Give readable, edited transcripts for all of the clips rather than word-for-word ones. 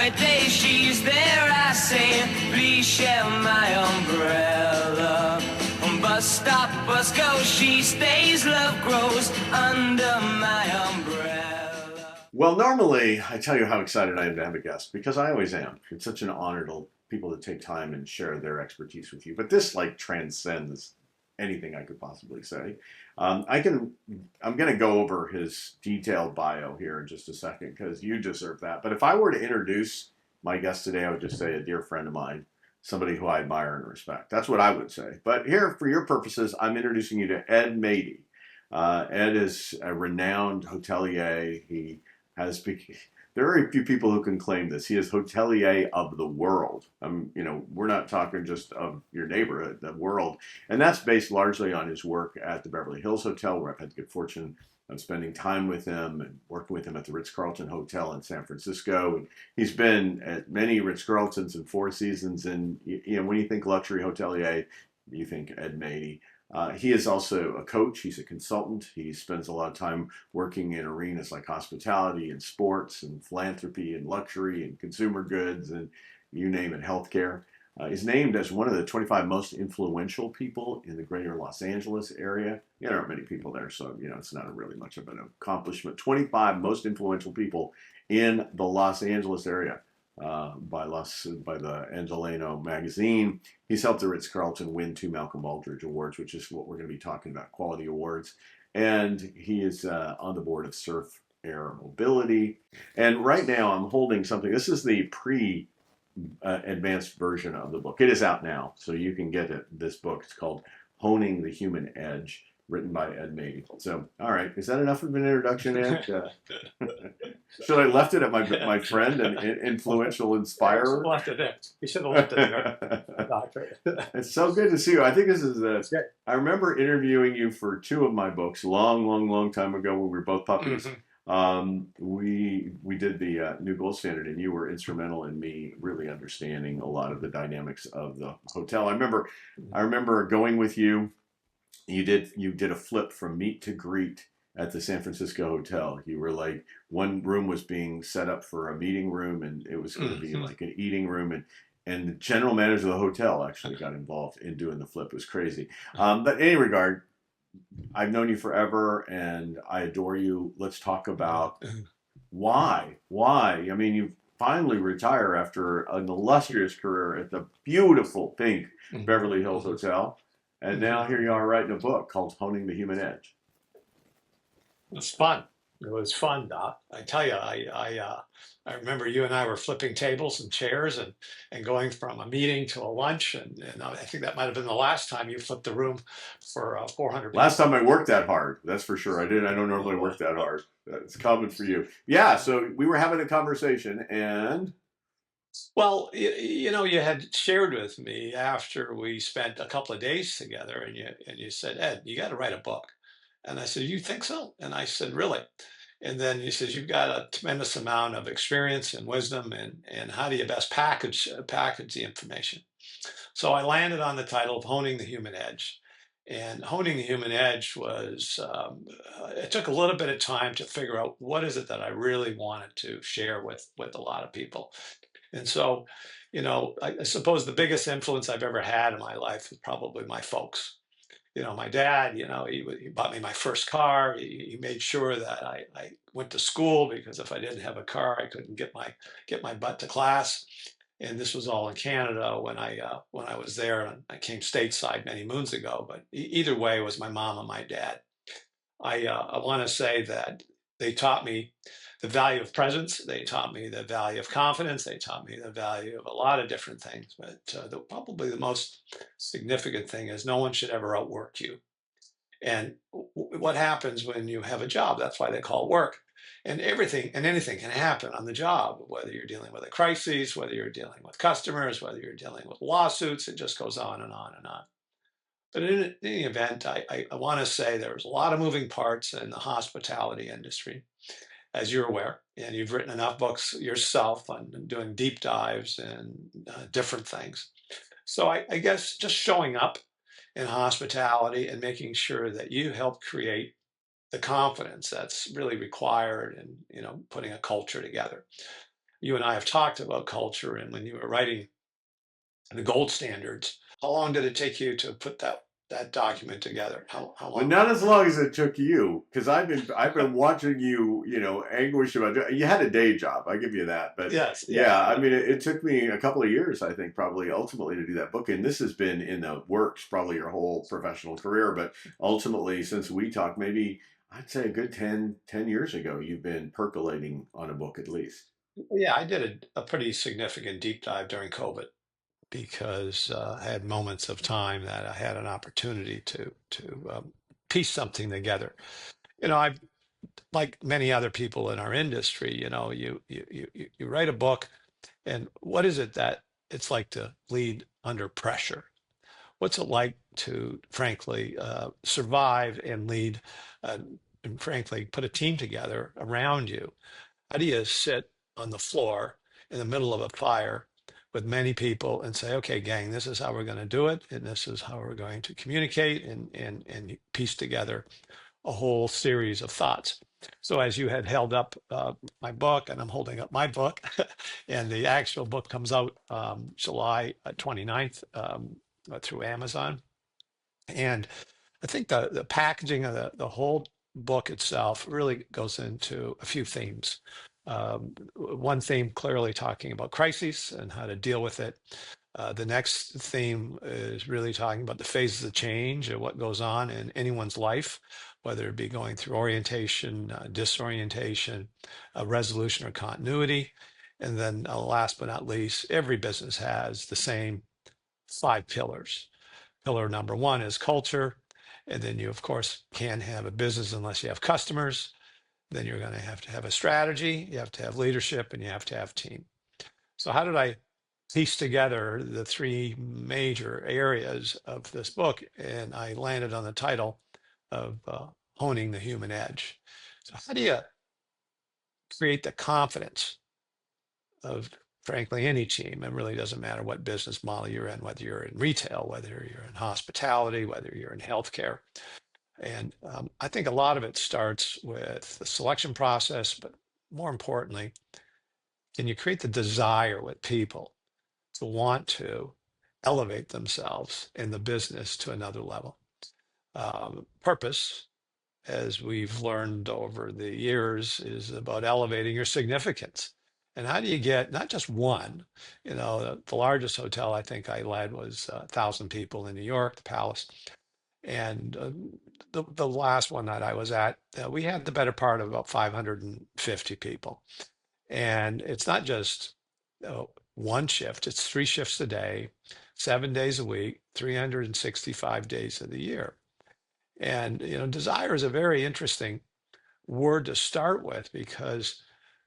Every day she's there, I say, please share my umbrella. Bus stop, bus go, she stays, love grows under my umbrella. Well, normally I tell you how excited I am to have a guest, because I always am. It's such an honor to people to take time and share their expertise with you. But this like transcends anything I could possibly say. I'm going to go over his detailed bio here in just a second, because you deserve that. But if I were to introduce my guest today, I would just say a dear friend of mine, somebody who I admire and respect. That's what I would say. But here, for your purposes, I'm introducing you to Ed Mady. Ed is a renowned hotelier. He has there are very few people who can claim this. He is hotelier of the world. We're not talking just of your neighborhood, the world. And that's based largely on his work at the Beverly Hills Hotel, where I've had the good fortune of spending time with him and working with him at the Ritz-Carlton Hotel in San Francisco. And he's been at many Ritz-Carltons and Four Seasons. And when you think luxury hotelier, you think Ed Mady. He is also a coach. He's a consultant. He spends a lot of time working in arenas like hospitality and sports and philanthropy and luxury and consumer goods and you name it, healthcare. He's named as one of the 25 most influential people in the greater Los Angeles area. There aren't many people there, so it's not really much of an accomplishment. 25 most influential people in the Los Angeles area. By the Angeleno magazine. He's helped the Ritz-Carlton win 2 Malcolm Baldrige Awards, which is what we're going to be talking about, quality awards. And he is on the board of Surf Air Mobility. And right now I'm holding something. This is the advanced version of the book. It is out now, so you can get this book. It's called Honing the Human Edge, written by Ed Mady. So, all right, is that enough of an introduction, Ed? Should I left it at my friend and influential inspirer? You should have left it there, Doctor. It's so good to see you. I think this is I remember interviewing you for 2 of my books, long time ago when we were both puppies. Mm-hmm. We did the New Gold Standard, and you were instrumental in me really understanding a lot of the dynamics of the hotel. I remember going with you. You did a flip from meet to greet at the San Francisco Hotel. You were like, one room was being set up for a meeting room, and it was going to be like an eating room, and the general manager of the hotel actually got involved in doing the flip. It was crazy. But in any regard, I've known you forever, and I adore you. Let's talk about why. I mean, you finally retire after an illustrious career at the beautiful pink Beverly Hills Hotel. And now here you are writing a book called Honing the Human Edge. It's fun. It was fun, Doc. I tell you, I remember you and I were flipping tables and chairs and going from a meeting to a lunch. And I think that might have been the last time you flipped the room for 400 people. Last time I worked that hard, that's for sure. I don't normally work that hard. It's common for you. Yeah, so we were having a conversation and... Well, you had shared with me after we spent a couple of days together, and you said, Ed, you got to write a book. And I said, you think so? And I said, really? And then you said, you've got a tremendous amount of experience and wisdom, and how do you best package the information? So I landed on the title of Honing the Human Edge. And Honing the Human Edge was, it took a little bit of time to figure out what is it that I really wanted to share with a lot of people. And so, I suppose the biggest influence I've ever had in my life is probably my folks. My dad, he bought me my first car. He made sure that I went to school, because if I didn't have a car, I couldn't get my butt to class. And this was all in Canada when I was there. And I came stateside many moons ago. But either way, it was my mom and my dad. I want to say that they taught me the value of presence. They taught me the value of confidence. They taught me the value of a lot of different things. But probably the most significant thing is no one should ever outwork you. And what happens when you have a job? That's why they call it work. And everything and anything can happen on the job, whether you're dealing with a crisis, whether you're dealing with customers, whether you're dealing with lawsuits. It just goes on and on and on. But in any event, I want to say there's a lot of moving parts in the hospitality industry, as you're aware, and you've written enough books yourself on doing deep dives and different things. So I guess just showing up in hospitality and making sure that you help create the confidence that's really required in putting a culture together. you and I have talked about culture, and when you were writing the gold standards, how long did it take you to put that document together? How But long? not as long as it took you, because I've been watching you, anguish about it. You had a day job, I give you that. But Yes, yeah, yeah, I yeah. mean, it took me a couple of years, I think, probably ultimately to do that book. And this has been in the works probably your whole professional career. But ultimately, since we talked, maybe I'd say a good 10 years ago, you've been percolating on a book at least. Yeah, I did a pretty significant deep dive during COVID because I had moments of time that I had an opportunity to piece something together. I like many other people in our industry. You write a book, and what is it that it's like to lead under pressure? What's it like to, frankly, survive and lead, uh, and frankly, put a team together around you? How do you sit on the floor in the middle of a fire with many people and say, okay, gang, this is how we're going to do it, and this is how we're going to communicate and piece together a whole series of thoughts. So as you had held up my book, and I'm holding up my book, and the actual book comes out July 29th through Amazon. And I think the packaging of the whole book itself really goes into a few themes. One theme clearly talking about crises and how to deal with it. The next theme is really talking about the phases of change and what goes on in anyone's life, whether it be going through orientation, disorientation, resolution, or continuity. And then last but not least, every business has the same 5 pillars. Pillar number one is culture. And then you, of course, can't have a business unless you have customers. Then you're going to have a strategy, you have to have leadership, and you have to have team. So, how did I piece together the three major areas of this book? And I landed on the title of Honing the Human Edge. So, how do you create the confidence of, frankly, any team? It really doesn't matter what business model you're in, whether you're in retail, whether you're in hospitality, whether you're in healthcare. And I think a lot of it starts with the selection process, but more importantly, can you create the desire with people to want to elevate themselves in the business to another level? Purpose, as we've learned over the years, is about elevating your significance. And how do you get not just one? The largest hotel I think I led was 1,000 people in New York, the Palace. And the last one that I was at, we had the better part of about 550 people. And it's not just one shift, it's 3 shifts a day, 7 days a week, 365 days of the year. And, desire is a very interesting word to start with because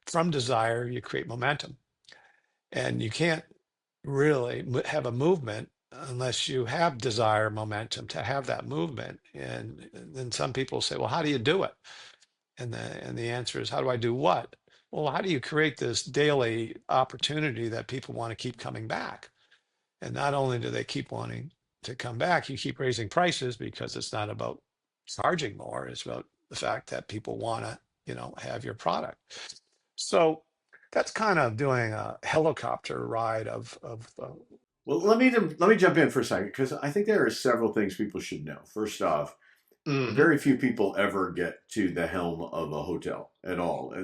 from desire, you create momentum. And you can't really have a movement unless you have desire momentum to have that movement. And then some people say, well, how do you do it? And the answer is, how do I do what? Well, how do you create this daily opportunity that people want to keep coming back? And not only do they keep wanting to come back, you keep raising prices because it's not about charging more, it's about the fact that people want to, have your product. So that's kind of doing a helicopter ride of Well, let me jump in for a second because I think there are several things people should know. First off, Mhm. very few people ever get to the helm of a hotel at all.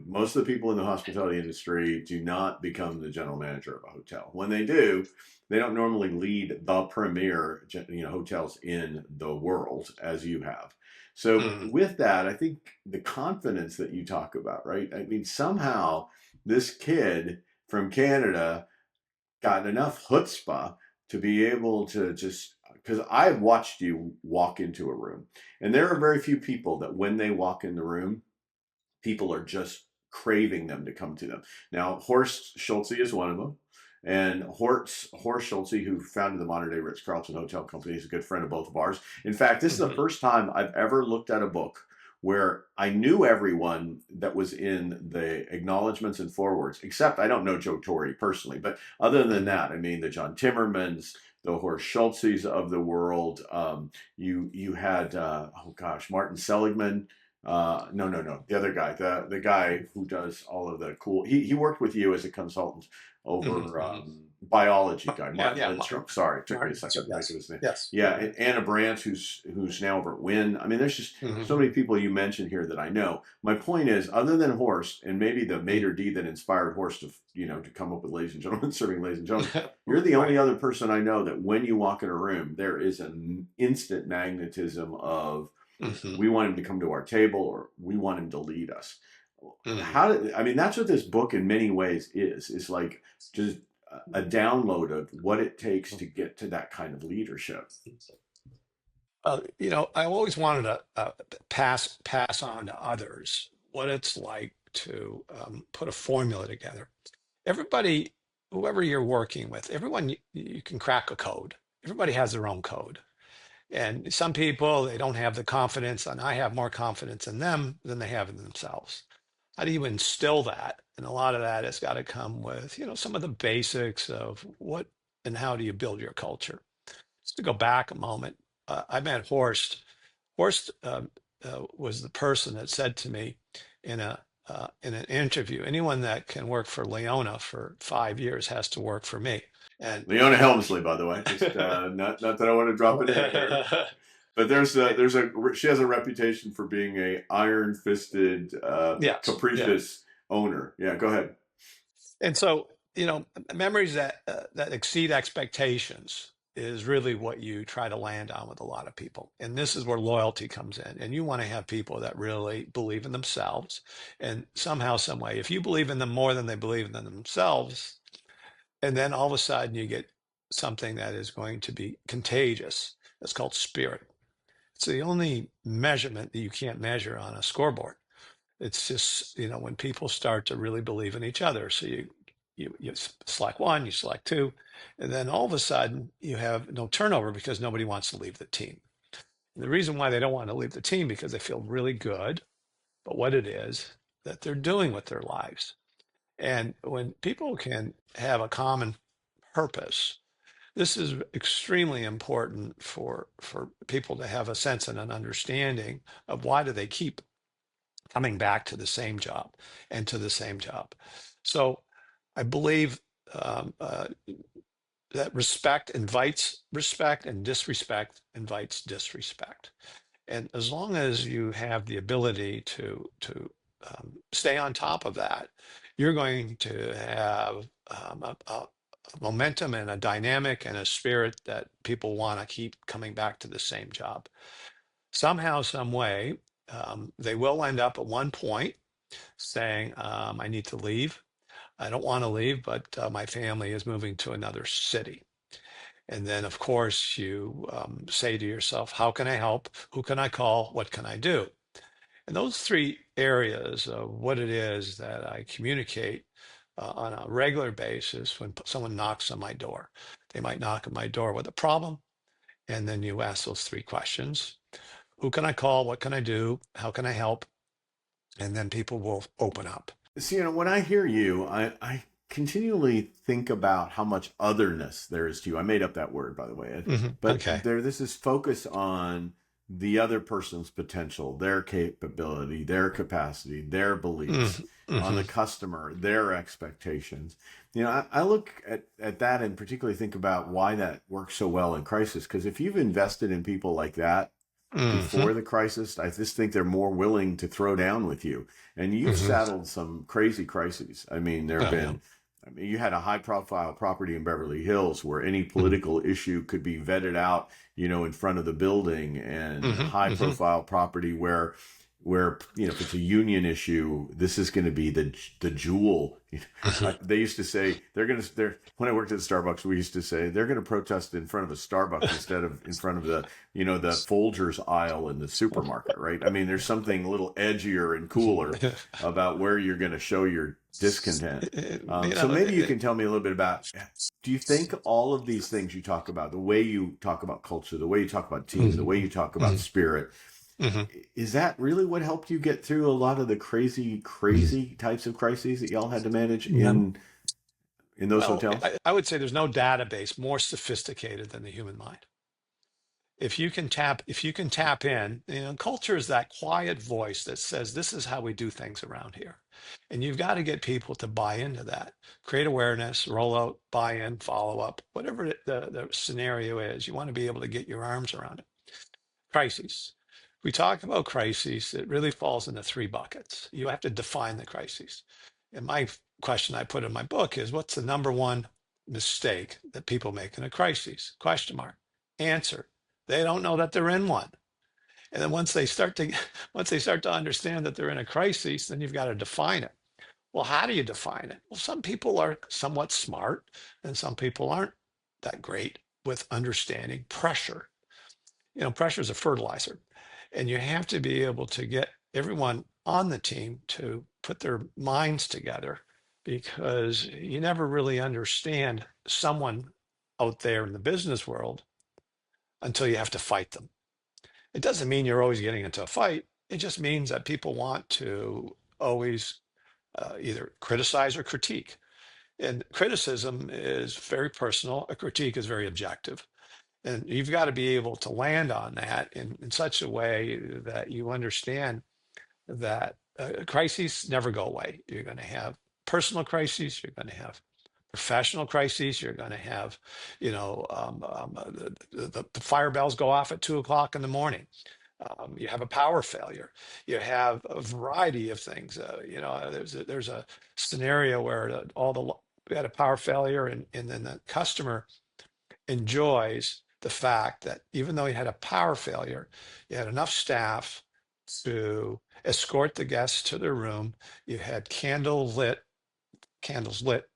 Most of the people in the hospitality industry do not become the general manager of a hotel. When they do, they don't normally lead the premier, hotels in the world as you have. So Mhm. with that, I think the confidence that you talk about, right? I mean, somehow this kid from Canada got enough chutzpah to be able to just because I've watched you walk into a room, and there are very few people that when they walk in the room, people are just craving them to come to them. Now, Horst Schulze is one of them. And Horst Schulze, who founded the modern day Ritz-Carlton Hotel Company, is a good friend of both of ours. In fact, this is the Mhm. first time I've ever looked at a book where I knew everyone that was in the acknowledgments and forewords, except I don't know Joe Torre personally. But other than Mhm. that, I mean, the John Timmermans, the Horst Schultzes of the world. You had, oh gosh, Martin Seligman No, no, no. The other guy, the guy who does all of the cool. He worked with you as a consultant Hmm. over Hmm. biology guy, Yeah, Martin yeah, Lindstrom. Sorry, it took me a Martin. So second to think of yes, his name. yes. Yeah, and Anna Brandt, who's now over at Wynn. I mean, there's just so Hmm. many people you mentioned here that I know. My point is, other than Horst and maybe the maitre d that inspired Horst to to come up with ladies and gentlemen serving ladies and gentlemen, you're the only Right. other person I know that when you walk in a room, there is an instant magnetism of Hmm. we want him to come to our table or we want him to lead us. Hmm. I mean, that's what this book in many ways is like just a download of what it takes to get to that kind of leadership. I always wanted to pass on to others what it's like to put a formula together. Everybody, whoever you're working with, everyone you can crack a code. Everybody has their own code. And some people, they don't have the confidence, and I have more confidence in them than they have in themselves. How do you instill that? And a lot of that has got to come with, some of the basics of what and how do you build your culture. Just to go back a moment, I met Horst. Horst was the person that said to me in an interview, anyone that can work for Leona for 5 years has to work for me. And Leona Helmsley, by the way, just not that I want to drop a name here, but she has a reputation for being a iron-fisted, yes, yeah. capricious owner. Yeah, go ahead. And so, memories that exceed expectations is really what you try to land on with a lot of people. And this is where loyalty comes in. And you want to have people that really believe in themselves. And somehow, some way, if you believe in them more than they believe in themselves, and then all of a sudden you get something that is going to be contagious. It's called spirit. It's the only measurement that you can't measure on a scoreboard. It's just, when people start to really believe in each other. So you select one, you select two, and then all of a sudden you have no turnover because nobody wants to leave the team. And the reason why they don't want to leave the team because they feel really good about what it is that they're doing with their lives. And when people can have a common purpose, this is extremely important for people to have a sense and an understanding of why do they keep coming back to the same job and to the same job. So I believe that respect invites respect and disrespect invites disrespect. And as long as you have the ability to stay on top of that, you're going to have a momentum and a dynamic and a spirit that people want to keep coming back to the same job. Somehow, some way, they will end up at one point saying, I need to leave. I don't want to leave, but my family is moving to another city. And then, of course, you say to yourself, how can I help? Who can I call? What can I do? And those three areas of what it is that I communicate on a regular basis when someone knocks on my door. They might knock on my door with a problem. And then you ask those three questions. Who can I call? What can I do? How can I help? And then people will open up. See, when I hear you, I continually think about how much otherness there is to you. I made up that word, by the way, Ed. But Okay. this is focus on the other person's potential, their capability, their capacity, their beliefs, Hmm. on the Hmm. customer, their expectations. I look at that and particularly think about why that works so well in crisis. Because if you've invested in people like that, Hmm. before the crisis, I just think they're more willing to throw down with you. And you've Hmm. saddled some crazy crises. I mean, there have Oh, yeah. been, I mean, you had a high profile property in Beverly Hills where any Hmm. political issue could be vetted out, in front of the building, and Hmm. high Hmm. profile property where if it's a union issue, this is going to be the jewel. Hmm. They used to say they're when I worked at Starbucks, we used to say they're going to protest in front of a Starbucks instead of in front of the Folgers aisle in the supermarket, right? I mean, there's something a little edgier and cooler about where you're going to show your discontent. you So know, maybe you can tell me a little bit about. Do you think all of these things you talk about, the way you talk about culture, the way you talk about team, the way Mhm. you talk about Mhm. spirit, Mhm. is that really what helped you get through a lot of the crazy types of crises that y'all had to manage Yeah. in those Well, hotels? I would say there's no database more sophisticated than the human mind. If you can tap in, culture is that quiet voice that says, this is how we do things around here. And you've got to get people to buy into that, create awareness, roll out, buy in, follow up, whatever the scenario is. You want to be able to get your arms around it. Crises. We talk about crises, it really falls into three buckets. You have to define the crises. And my question I put in my book is, what's the number one mistake that people make in a crisis? Question mark. Answer. They don't know that they're in one. And then once they start to understand that they're in a crisis, then you've got to define it. Well, how do you define it? Well, some people are somewhat smart and some people aren't that great with understanding pressure. Pressure is a fertilizer, and you have to be able to get everyone on the team to put their minds together, because you never really understand someone out there in the business world until you have to fight them. It doesn't mean you're always getting into a fight. It just means that people want to always either criticize or critique. And criticism is very personal. A critique is very objective. And you've got to be able to land on that in such a way that you understand that crises never go away. You're going to have personal crises. You're going to have professional crises. You're going to have, the fire bells go off at 2 o'clock in the morning. You have a power failure. You have a variety of things. There's a scenario where we had a power failure, and then the customer enjoys the fact that even though you had a power failure, you had enough staff to escort the guests to their room. You had candles lit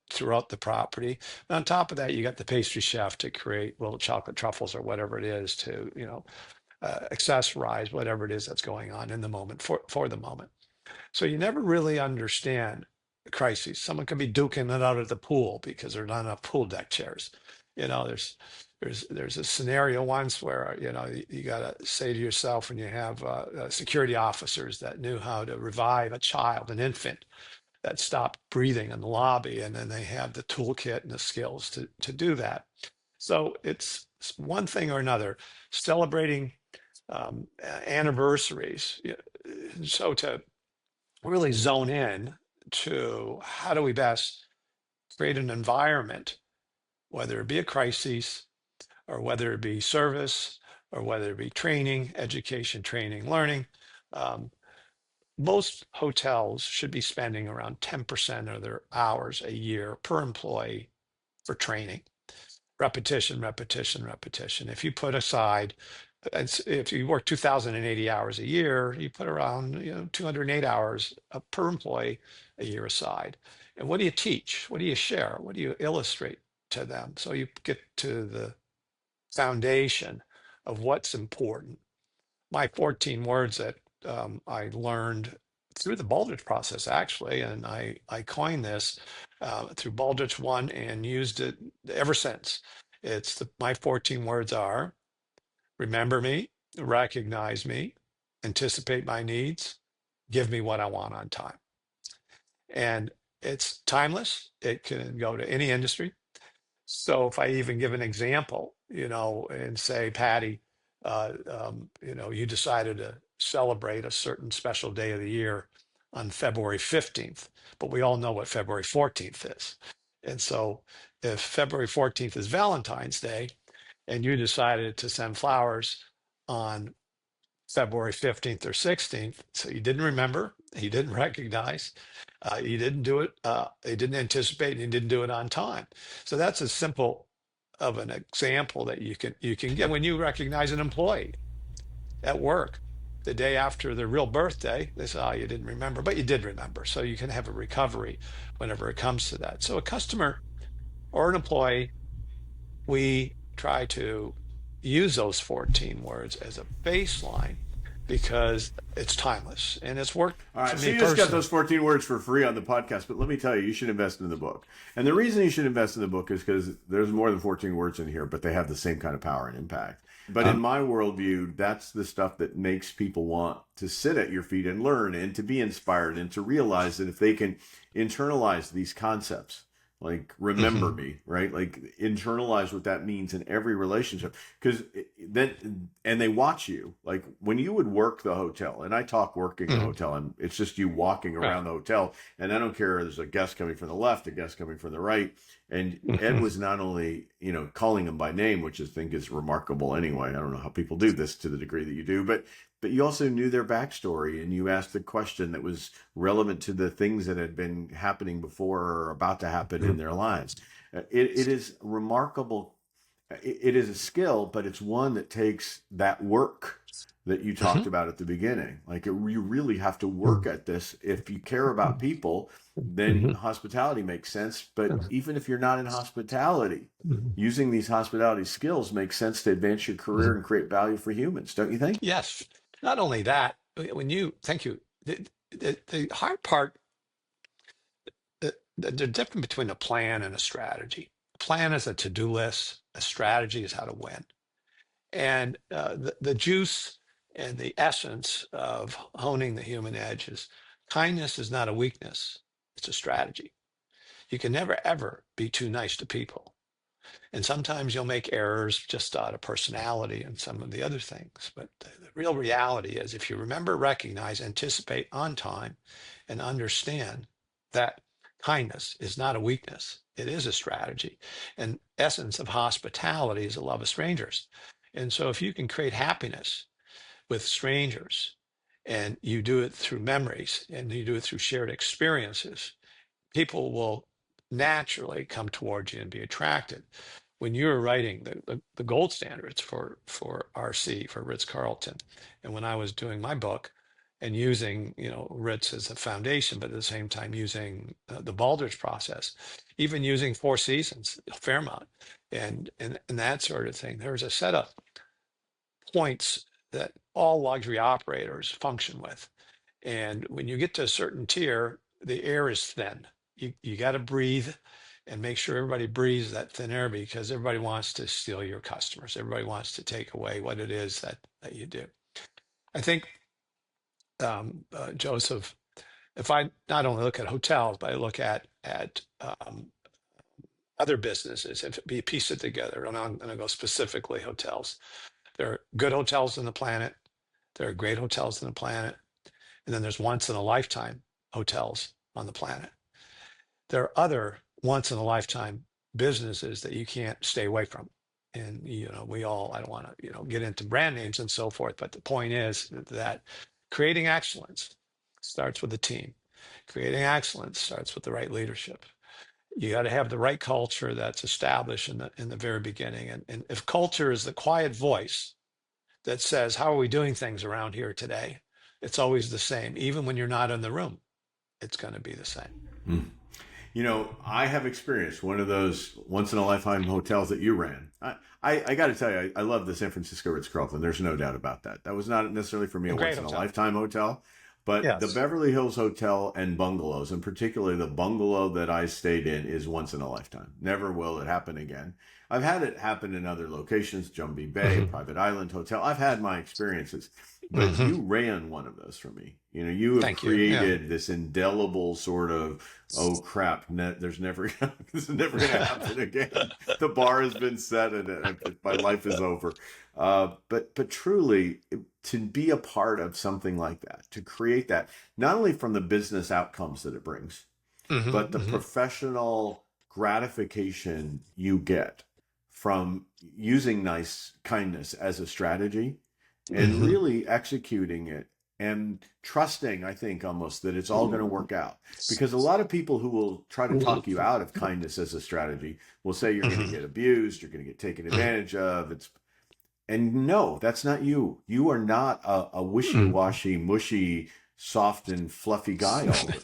throughout the property. And on top of that, you got the pastry chef to create little chocolate truffles or whatever it is to, accessorize whatever it is that's going on in the moment for the moment. So you never really understand a crisis. Someone can be duking it out at the pool because there are not enough pool deck chairs. There's a scenario once where you got to say to yourself, when you have security officers that knew how to revive a child, an infant that stopped breathing in the lobby, and then they have the toolkit and the skills to do that. So it's one thing or another. Celebrating anniversaries. So to really zone in to how do we best create an environment, whether it be a crisis or whether it be service or whether it be training, education, training, learning. Most hotels should be spending around 10% of their hours a year per employee for training. Repetition, repetition, repetition. If you put aside, if you work 2,080 hours a year, you put around 208 hours per employee a year aside. And what do you teach? What do you share? What do you illustrate to them? So you get to the foundation of what's important. My 14 words that I learned through the Baldrige process, actually, and I coined this through Baldrige 1 and used it ever since. My 14 words are: remember me, recognize me, anticipate my needs, give me what I want on time. And it's timeless. It can go to any industry. So if I even give an example, and say, Patty, you decided to celebrate a certain special day of the year on February 15th, but we all know what February 14th is. And so if February 14th is Valentine's Day and you decided to send flowers on February 15th or 16th, so you didn't remember, you didn't recognize, you didn't do it, you didn't anticipate, and you didn't do it on time. So that's as simple of an example that you can get when you recognize an employee at work the day after their real birthday. They say, oh, you didn't remember, but you did remember. So you can have a recovery whenever it comes to that. So a customer or an employee, we try to use those 14 words as a baseline because it's timeless and it's worked. All right, for so me you just got personally. those 14 words for free on the podcast, but let me tell you, you should invest in the book. And the reason you should invest in the book is because there's more than 14 words in here, but they have the same kind of power and impact. But in my worldview, that's the stuff that makes people want to sit at your feet and learn and to be inspired and to realize that if they can internalize these concepts, like remember me, right? Like internalize what that means in every relationship. Because then and they watch you like when you would work the hotel, and I talk working a Mhm. hotel, and it's just you walking Right. around the hotel, and I don't care, there's a guest coming from the left, a guest coming from the right, and Ed Mhm. was not only, calling them by name, which I think is remarkable anyway. I don't know how people do this to the degree that you do, but you also knew their backstory, and you asked the question that was relevant to the things that had been happening before or about to happen in their lives. It is remarkable. It is a skill, but it's one that takes that work that you talked Mhm. about at the beginning. Like you really have to work Mhm. at this. If you care about people, then Mhm. hospitality makes sense. But Mhm. even if you're not in hospitality, Mhm. using these hospitality skills makes sense to advance your career Mhm. and create value for humans, don't you think? Yes. Not only that, when you, thank you. The hard part, the difference between a plan and a strategy. A plan is a to-do list. A strategy is how to win. And the juice and the essence of honing the human edge is kindness is not a weakness. It's a strategy. You can never, ever be too nice to people. And sometimes you'll make errors just out of personality and some of the other things. But the real reality is if you remember, recognize, anticipate on time, and understand that kindness is not a weakness, it is a strategy. And essence of hospitality is a love of strangers. And so if you can create happiness with strangers and you do it through memories and you do it through shared experiences, people will naturally come towards you and be attracted. When you were writing the gold standards for RC, for Ritz-Carlton, and when I was doing my book and using, Ritz as a foundation, but at the same time using the Baldrige process, even using Four Seasons, Fairmont, and that sort of thing, there's a set of points that all luxury operators function with. And when you get to a certain tier, the air is thin. You got to breathe and make sure everybody breathes that thin air because everybody wants to steal your customers. Everybody wants to take away what it is that you do. I think, Joseph, if I not only look at hotels, but I look at other businesses, if it be piece it together, and I'm going to go specifically hotels. There are good hotels on the planet. There are great hotels on the planet. And then there's once in a lifetime hotels on the planet. There are other once in a lifetime businesses that you can't stay away from. And, we all, I don't want to, get into brand names and so forth, but the point is that creating excellence starts with the team. Creating excellence starts with the right leadership. You got to have the right culture that's established in the very beginning. And if culture is the quiet voice that says, how are we doing things around here today? It's always the same. Even when you're not in the room, it's going to be the same. Mm. I have experienced one of those once in a lifetime hotels that you ran. I got to tell you, I love the San Francisco Ritz Carlton. There's no doubt about that. That was not necessarily for me A a great once in a hotel. lifetime hotel, but the Yes. Beverly Hills Hotel and bungalows, and particularly the bungalow that I stayed in, is once in a lifetime. Never will it happen again. I've had it happen in other locations, Jumbie Bay, Hmm. Private Island Hotel. I've had my experiences, but Hmm. you ran one of those for me. You have Thank you. Yeah. created this indelible sort of, oh crap, there's never this is never going to happen again. The bar has been set, and my life is over. But truly, to be a part of something like that, to create that, not only from the business outcomes that it brings, Hmm. but the Hmm. professional gratification you get from using nice kindness as a strategy and Hmm. really executing it and trusting, I think, almost that it's all going to work out. Because a lot of people who will try to talk you out of kindness as a strategy will say you're going to Hmm. get abused, you're going to get taken advantage of. And no, that's not you. You are not a wishy-washy, mushy, soft and fluffy guy all the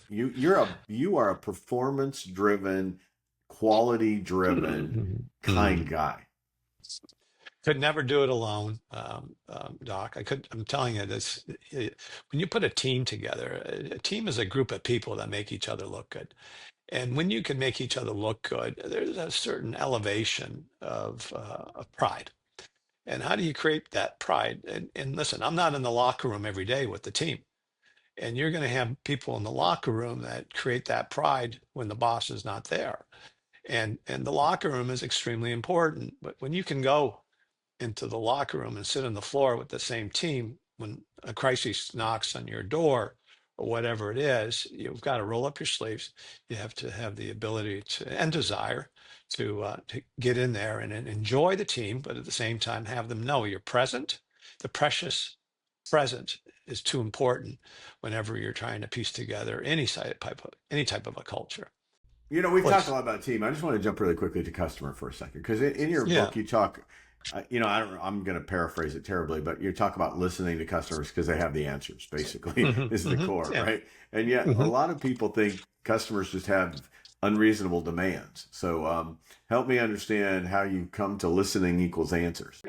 you are a performance-driven, quality-driven, kind guy. Could never do it alone, Doc. I'm telling you this. When you put a team together, a team is a group of people that make each other look good. And when you can make each other look good, there's a certain elevation of pride. And how do you create that pride? And listen, I'm not in the locker room every day with the team. And you're going to have people in the locker room that create that pride when the boss is not there. And the locker room is extremely important. But when you can go into the locker room and sit on the floor with the same team when a crisis knocks on your door or whatever it is. You've got to roll up your sleeves. You have to have the ability to and desire to get in there and enjoy the team, but at the same time have them know you're present. The precious present is too important whenever you're trying to piece together any type of a culture. We've talked a Please. lot about team. I just want to jump really quickly to customer for a second because in your Yeah. book you talk. I'm going to paraphrase it terribly, but you talk about listening to customers because they have the answers. Basically, Hmm. is the Hmm. core, Yeah. right? And yet, a Hmm. lot of people think customers just have unreasonable demands. So, help me understand how you come to listening equals answers.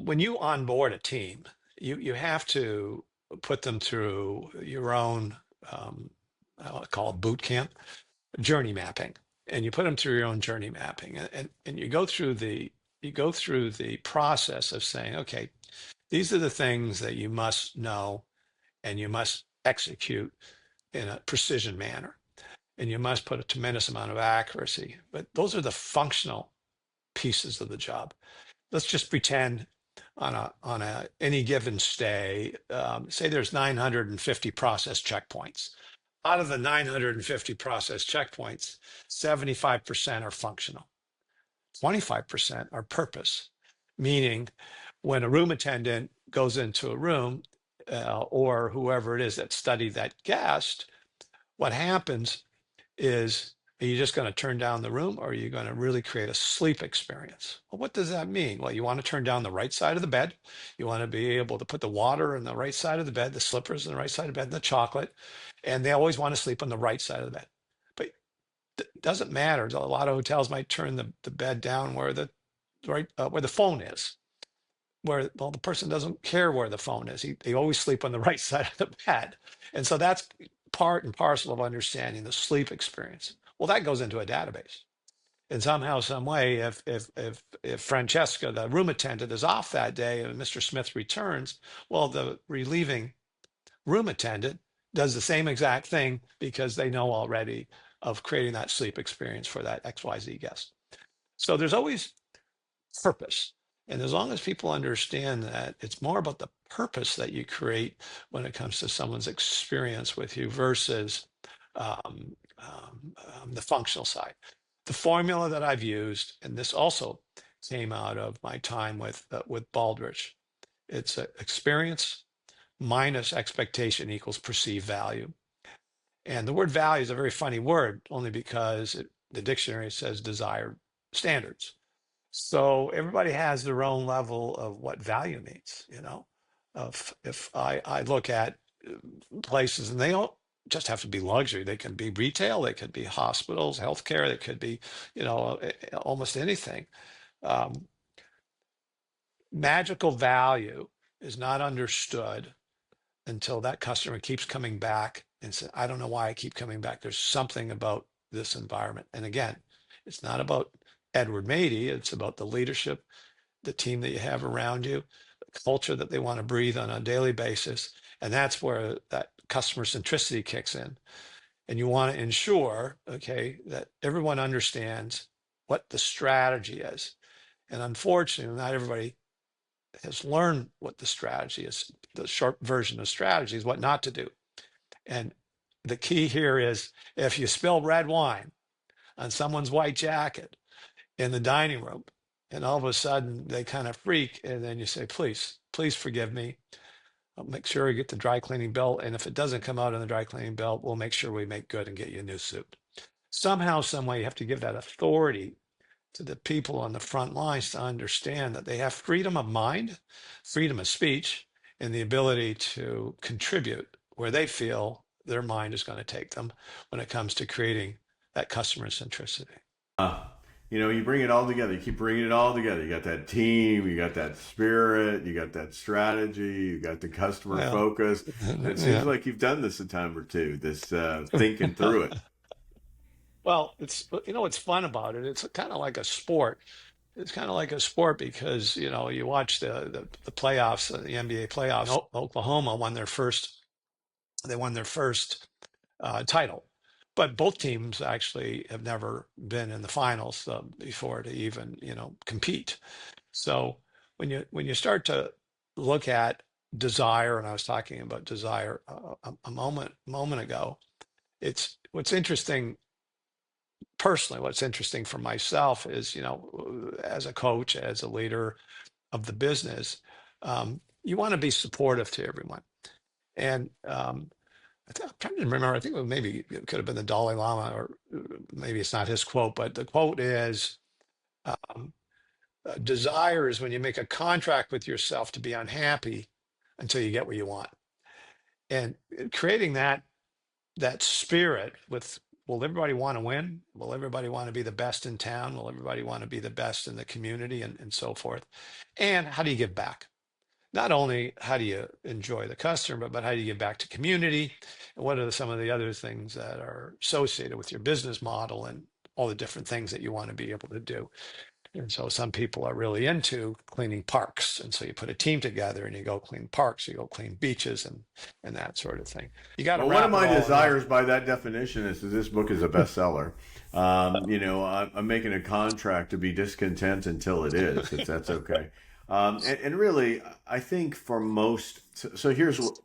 When you onboard a team, you have to put them through your own I call it boot camp journey mapping, and you put them through your own journey mapping, and you go through the process of saying, okay, these are the things that you must know and you must execute in a precision manner, and you must put a tremendous amount of accuracy. But those are the functional pieces of the job. Let's just pretend on a any given stay, say there's 950 process checkpoints. Out of the 950 process checkpoints, 75% are functional, 25% are purpose, meaning when a room attendant goes into a room, or whoever it is that studied that guest, what happens is, are you just going to turn down the room, or are you going to really create a sleep experience? Well, what does that mean? Well, you want to turn down the right side of the bed. You want to be able to put the water on the right side of the bed, the slippers on the right side of the bed, and the chocolate. And they always want to sleep on the right side of the bed. But it doesn't matter. A lot of hotels might turn the bed down where where the phone is. Where, well, the person doesn't care where the phone is. They always sleep on the right side of the bed. And so that's part and parcel of understanding the sleep experience. Well, that goes into a database. And somehow, some way, if Francesca, the room attendant, is off that day and Mr. Smith returns, well, the relieving room attendant does the same exact thing because they know already of creating that sleep experience for that XYZ guest. So there's always purpose. And as long as people understand that it's more about the purpose that you create when it comes to someone's experience with you versus the functional side. The formula that I've used, and this also came out of my time with Baldrige, it's experience minus expectation equals perceived value. And the word value is a very funny word, only because the dictionary says desired standards. So everybody has their own level of what value means, Of if I look at places, and they don't just have to be luxury. They can be retail, they could be hospitals, healthcare, they could be, almost anything. Um, Magical value is not understood until that customer keeps coming back and say, I don't know why I keep coming back. There's something about this environment. And again, it's not about Edward Mady, it's about the leadership, the team that you have around you, the culture that they want to breathe on a daily basis. And that's where that customer centricity kicks in. And you want to ensure, okay, that everyone understands what the strategy is. And unfortunately, not everybody has learned what the strategy is. The short version of strategy is what not to do. And the key here is, if you spill red wine on someone's white jacket in the dining room, and all of a sudden they kind of freak, and then you say, please forgive me. I'll make sure you get the dry cleaning bill. And if it doesn't come out in the dry cleaning bill, we'll make sure we make good and get you a new suit. Somehow, some way, you have to give that authority to the people on the front lines to understand that they have freedom of mind, freedom of speech, and the ability to contribute where they feel their mind is going to take them when it comes to creating that customer centricity. Uh, you bring it all together. You keep bringing it all together. You got that team, you got that spirit, you got that strategy, you got the customer Well, focus. And it seems yeah. like you've done this a time or two, this thinking through it. Well, what's fun about it. It's kind of like a sport. It's kind of like a sport because you watch the playoffs, the NBA playoffs. Oklahoma won their first. They won their first title. But both teams actually have never been in the finals before to even, compete. So when you start to look at desire, and I was talking about desire a moment ago, it's what's interesting personally, what's interesting for myself is, as a coach, as a leader of the business, you want to be supportive to everyone. And I'm trying to remember, I think maybe it could have been the Dalai Lama, or maybe it's not his quote, but the quote is, um, desire is when you make a contract with yourself to be unhappy until you get what you want. And creating that spirit with, will everybody want to win? Will everybody want to be the best in town? Will everybody want to be the best in the community, and so forth? And how do you give back? Not only how do you enjoy the customer, but how do you give back to community? And what are some of the other things that are associated with your business model and all the different things that you want to be able to do? And so some people are really into cleaning parks. And so you put a team together and you go clean parks, you go clean beaches, and that sort of thing. You got to Well, one of wrap it my all in one. desires by that definition is that this book is a bestseller. I'm making a contract to be discontent until it is, if that's okay. And really, I think for most, so here's what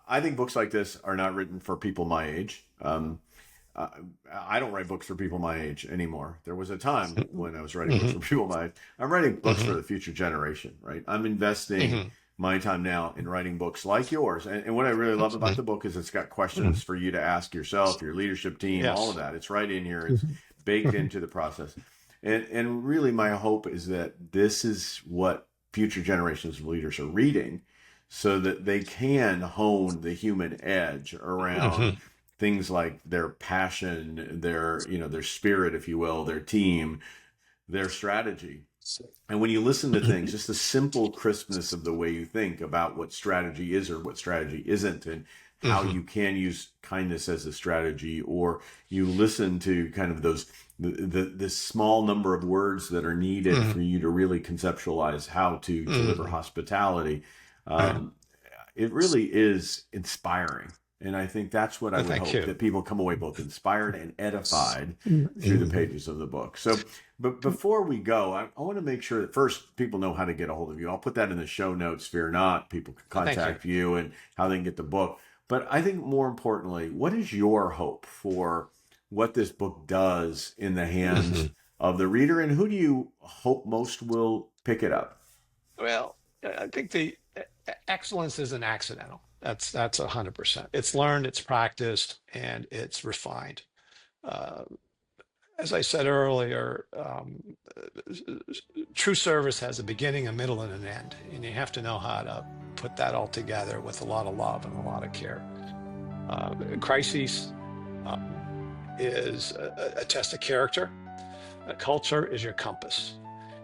I think: books like this are not written for people my age. Uh, I don't write books for people my age anymore. There was a time when I was writing books Mhm, for people my age. I'm writing books for mhm, the future generation, right? I'm investing mhm, my time now in writing books like yours. And what I really love about mhm, the book is it's got mhm. questions for you to ask yourself, your leadership team, all of Yes. that. It's right in here. It's Mhm, baked mhm, into the process. And really my hope is that this is what future generations of leaders are reading so that they can hone the human edge around mhm, things like their passion, their spirit, if you will, their team, their strategy. And when you listen to things, just the simple crispness of the way you think about what strategy is or what strategy isn't, and how mhm, you can use kindness as a strategy, or you listen to kind of those the small number of words that are needed for mhm, you to really conceptualize how to deliver mhm. hospitality. Right. Um, it really is inspiring. And I think that's what I Well, would thank hope, you. that people come away both inspired and edified through the Mhm. pages of the book. So, but before we go, I want to make sure that first people know how to get a hold of you. I'll put that in the show notes. Fear not, people can Well, thank you. contact you and how they can get the book. But I think more importantly, what is your hope for what this book does in the hands Mhm. of the reader, and who do you hope most will pick it up? Well, I think the excellence isn't accidental. That's 100%. It's learned, it's practiced, and it's refined. Uh, as I said earlier, true service has a beginning, a middle, and an end, and you have to know how to put that all together with a lot of love and a lot of care. Crises um, is a test of character. Culture is your compass.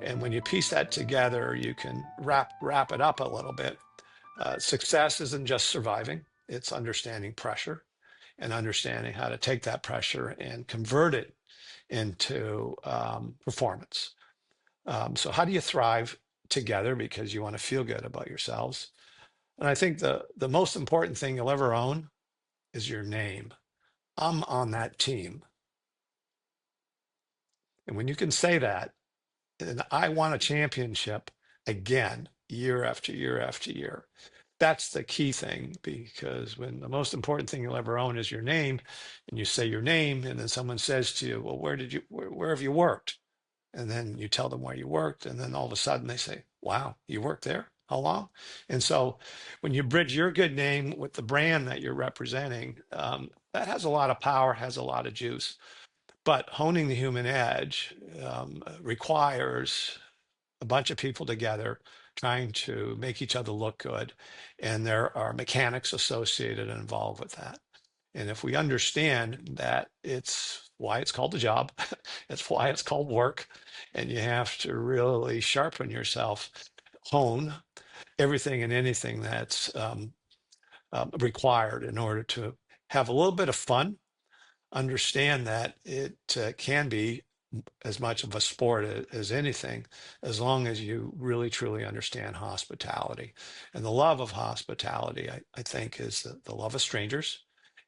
And when you piece that together, you can wrap it up a little bit. Success isn't just surviving, it's understanding pressure and understanding how to take that pressure and convert it into performance. So, how do you thrive together because you want to feel good about yourselves? And I think the most important thing you'll ever own is your name. I'm on that team. And when you can say that, and I won a championship again, year after year after year. That's the key thing, because when the most important thing you'll ever own is your name, and you say your name, and then someone says to you, "Well, where have you worked?" And then you tell them where you worked, and then all of a sudden they say, "Wow, you worked there? How long?" And so, when you bridge your good name with the brand that you're representing, that has a lot of power, has a lot of juice. But honing the human edge requires a bunch of people together trying to make each other look good. And there are mechanics associated and involved with that. And if we understand that, it's why it's called a job, it's why it's called work, and you have to really sharpen yourself, hone everything and anything that's required in order to have a little bit of fun, understand that it can be as much of a sport as anything, as long as you really truly understand hospitality. And the love of hospitality, I think, is the love of strangers.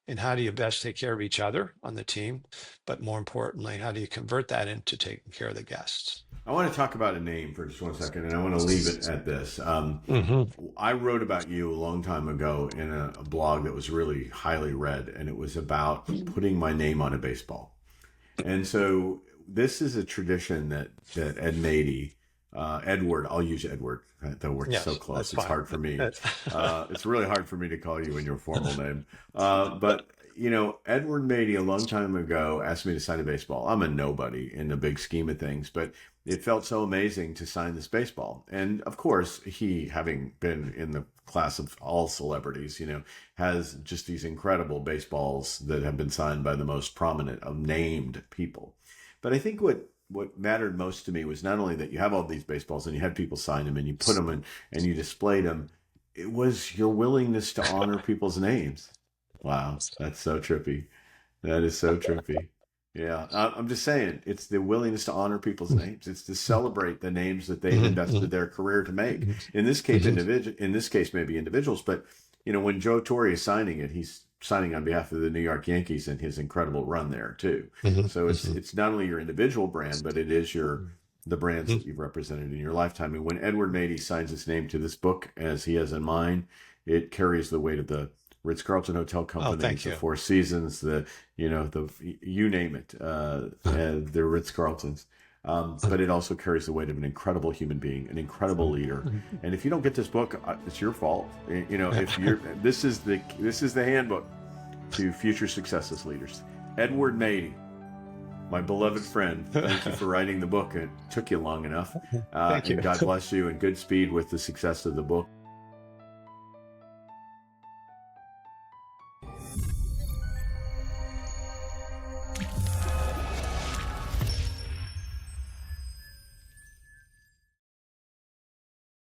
And how do you best take care of each other on the team? But more importantly, how do you convert that into taking care of the guests? I want to talk about a name for just 1 second, and I want to leave it at this. Hmm. I wrote about you a long time ago in a blog that was really highly read, and it was about putting my name on a baseball. And so this is a tradition that Ed Mady, Edward, I'll use Edward. That works so Yes, close. that's It's fine. hard for me. That's- It's really hard for me to call you in your formal name. But Edward Mady a long time ago asked me to sign a baseball. I'm a nobody in the big scheme of things, but it felt so amazing to sign this baseball. And of course, he, having been in the class of all celebrities, has just these incredible baseballs that have been signed by the most prominent of named people. But I think what mattered most to me was not only that you have all these baseballs and you had people sign them and you put them in and you displayed them, it was your willingness to honor people's names. Wow, that's so trippy. That is so trippy. Yeah, I'm just saying, it's the willingness to honor people's names. It's to celebrate the names that they've invested their career to make. In this case, In this case, maybe individuals. But when Joe Torre is signing it, he's signing on behalf of the New York Yankees and his incredible run there too. So it's not only your individual brand, but it is the brands that you've represented in your lifetime. And when Edward Mady signs his name to this book, as he has in mine, it carries the weight of the Ritz-Carlton Hotel Oh, Company, thank the you. Four Seasons, you name it, the Ritz-Carltons. But it also carries the weight of an incredible human being, an incredible leader. And if you don't get this book, it's your fault. If you're, this is the handbook to future success as leaders. Edward Mady, my beloved friend, thank you for writing the book. It took you long enough. Thank you. And God bless you, and good speed with the success of the book.